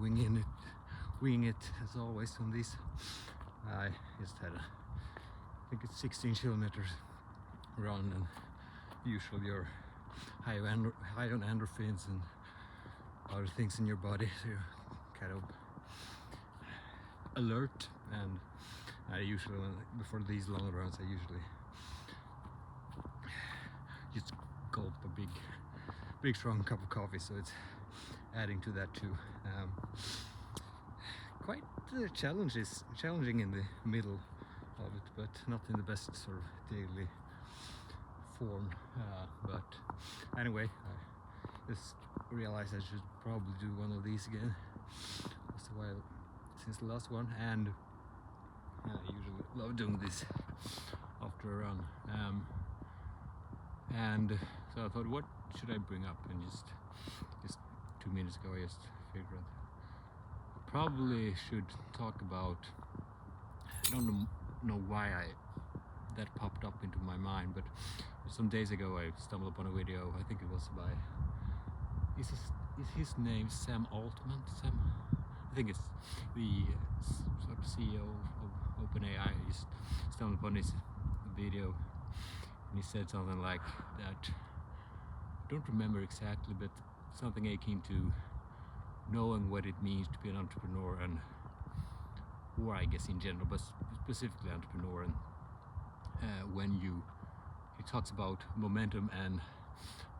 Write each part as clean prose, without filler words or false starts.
wing it as always on this. I just had I think it's 16 kilometers run, and usually you're high on endorphins and other things in your body, so you're kind of alert. And I usually, before these long runs, I usually just gulp a big strong cup of coffee, so it's adding to that too. Quite challenging in the middle of it, but not in the best sort of daily form. But anyway, I just realized I should probably do one of these again. It's a while since the last one, and I usually love doing this after a run. And so I thought, what should I bring up? And just 2 minutes ago, I just figured I probably should talk about. I don't know why that popped up into my mind, but some days ago I stumbled upon a video. I think it was by is his name Sam Altman? I think it's the sort of CEO of OpenAI. I just stumbled upon his video, and he said something like that. I don't remember exactly, but something akin to knowing what it means to be an entrepreneur, and or I guess in general, but specifically entrepreneur. And when he talks about momentum and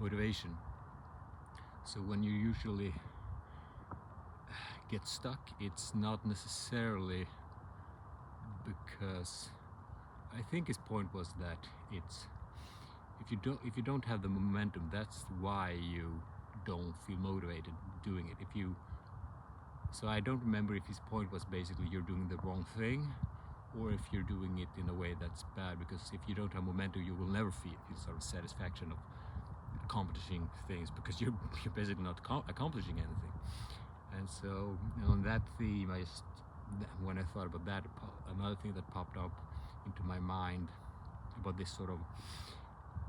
motivation. So when you usually get stuck, it's not necessarily because, I think his point was that it's if you don't have the momentum, that's why you don't feel motivated doing it. So I don't remember if his point was basically you're doing the wrong thing, or if you're doing it in a way that's bad, because if you don't have momentum, you will never feel sort of satisfaction of accomplishing things, because you're basically not accomplishing anything. And so, on that theme, when I thought about that, another thing that popped up into my mind about this sort of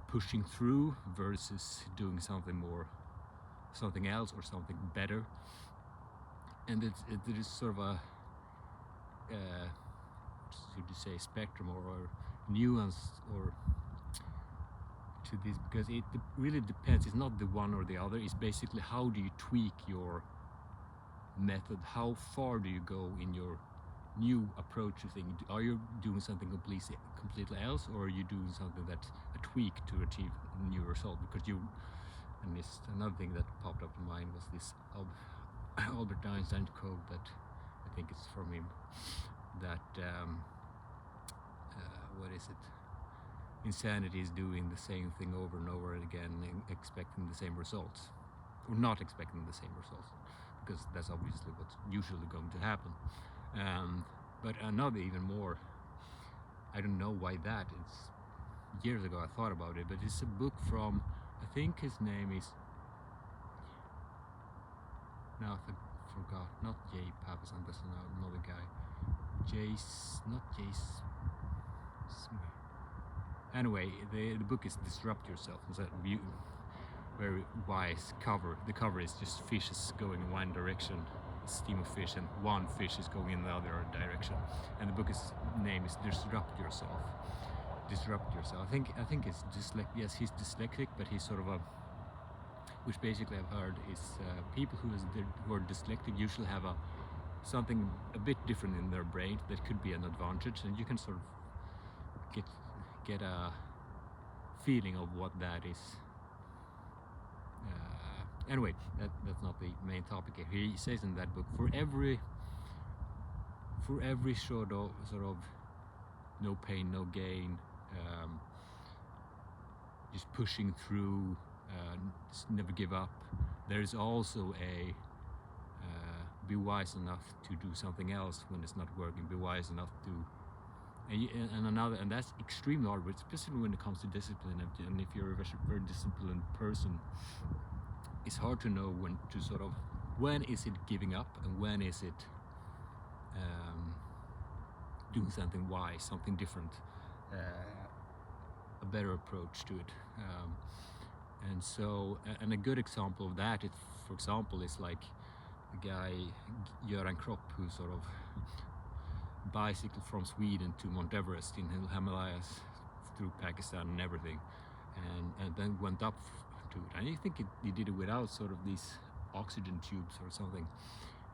pushing through versus doing something else or something better. And it is sort of a should you say spectrum or nuance or to this, because it really depends. It's not the one or the other. It's basically how do you tweak your method, how far do you go in your new approach to things. Are you doing something completely else, or are you doing something that's a tweak to achieve a new result? Because and this another thing that popped up in mind was this Albert Einstein quote that I think it's from him, that what is it? Insanity is doing the same thing over and over again and expecting the same results, or not expecting the same results, because that's obviously what's usually going to happen. But another even more, I don't know why that, it's years ago I thought about it, but it's a book from, I think his name is, now I forgot, not Jay Papasan, that's another guy, not Jace. Anyway, the book is Disrupt Yourself. It's a very wise cover. The cover is just fishes going in one direction, a stream of fish, and one fish is going in the other direction. And the book's name is Disrupt Yourself. Disrupt Yourself. I think it's dyslexic. Yes, he's dyslexic, but he's sort of which basically I've heard is people who are dyslexic usually have something a bit different in their brain that could be an advantage, and you can sort of get a feeling of what that is. Anyway, that's not the main topic here. He says in that book, for every sort of no pain, no gain, just pushing through, just never give up, there is also a be wise enough to do something else when it's not working. Be wise enough to and that's extremely hard, especially when it comes to discipline. And if you're a very disciplined person, it's hard to know when is it giving up and when is it doing something wise, something different, a better approach to it. And a good example of that, for example, is like the guy Göran Kropp, who sort of bicycled from Sweden to Mount Everest in the Himalayas through Pakistan and everything, and then went up to it. And I think he did it without sort of these oxygen tubes or something.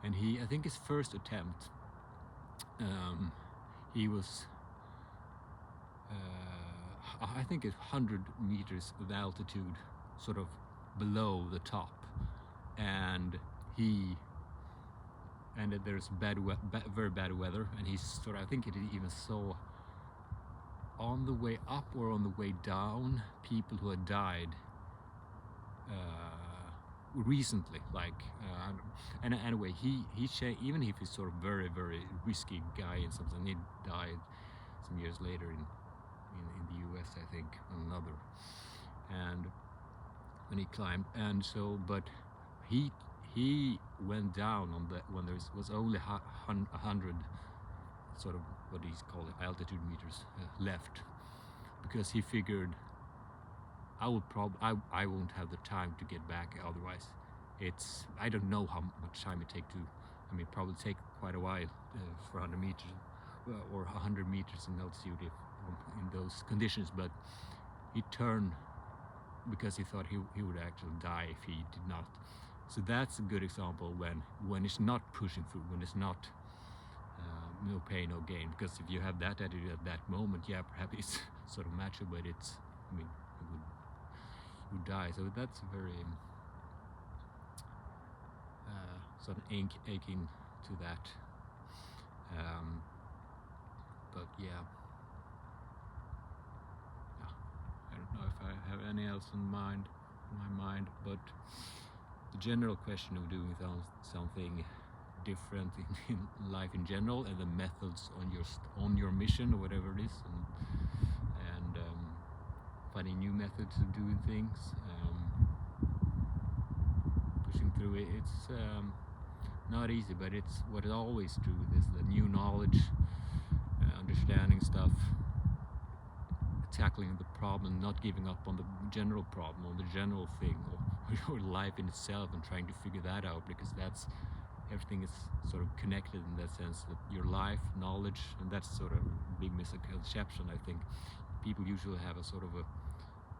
And I think his first attempt, he was I think it's 100 meters of altitude, sort of below the top, and there's very bad weather, and he's sort of, I think it even saw on the way up or on the way down people who had died recently, like and anyway, he even if he's sort of very risky guy and something, he died some years later in the US, I think, another, and when he climbed, and so, but he went down on the when there was only 100 sort of what he's called altitude meters left, because he figured I won't have the time to get back, otherwise I don't know how much time it take to, I mean, probably take quite a while for 100 meters or 100 meters in altitude in those conditions, but he turned because he thought he would actually die if he did not. So that's a good example when it's not pushing through, when it's not no pain, no gain. Because if you have that attitude at that moment, yeah, perhaps it's sort of macho, but it's, I mean, you would die. So that's very sort of aching to that. But yeah, I don't know if I have any else in my mind, but the general question of doing something different in life in general, and the methods on your mission or whatever it is, and finding new methods of doing things, pushing through it. It's not easy, but it's what I always do. This the new knowledge, understanding stuff, tackling the problem, not giving up on the general problem, on the general thing, or your life in itself, and trying to figure that out, because that's everything is sort of connected in that sense, that your life, knowledge, and that's sort of a big misconception. I think people usually have a sort of a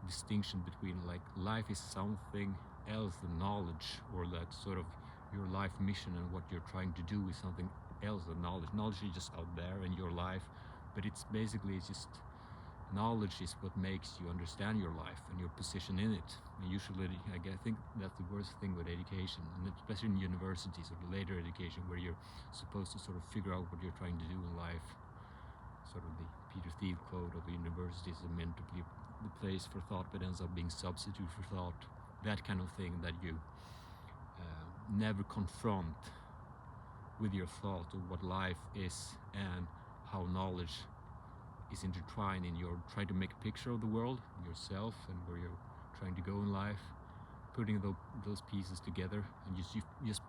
distinction between, like, life is something else than knowledge, or that sort of your life mission and what you're trying to do is something else than knowledge. Knowledge is just out there in your life, but it's just knowledge is what makes you understand your life and your position in it. And usually, I think that's the worst thing with education, and especially in universities or later education, where you're supposed to sort of figure out what you're trying to do in life. Sort of the Peter Thiel quote of the universities are meant to be the place for thought, but ends up being substitute for thought. That kind of thing, that you never confront with your thought of what life is and how knowledge is intertwined in your trying to make a picture of the world, yourself, and where you're trying to go in life, putting those pieces together, and you just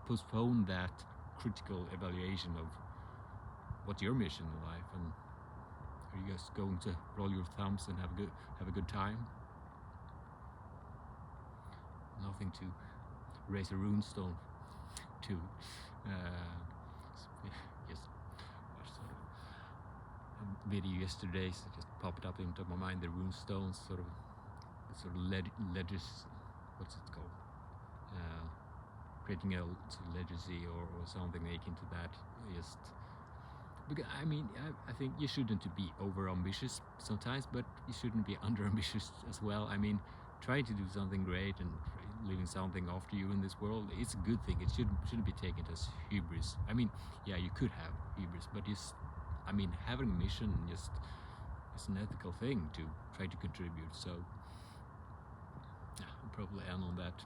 postpone that critical evaluation of what's your mission in life, and are you just going to roll your thumbs and have a good time? Nothing to raise a runestone to. Just watched sort of a video yesterday, so just popped up into my mind, the runestones, sort of ledges, what's it called? Creating a sort of legacy or something akin to that. Just because, I mean, I think you shouldn't be over ambitious sometimes, but you shouldn't be under ambitious as well. I mean, trying to do something great and leaving something after you in this world, it's a good thing. It shouldn't be taken as hubris. I mean, yeah, you could have hubris, but having a mission it's an ethical thing to try to contribute. So yeah, I'll probably end on that.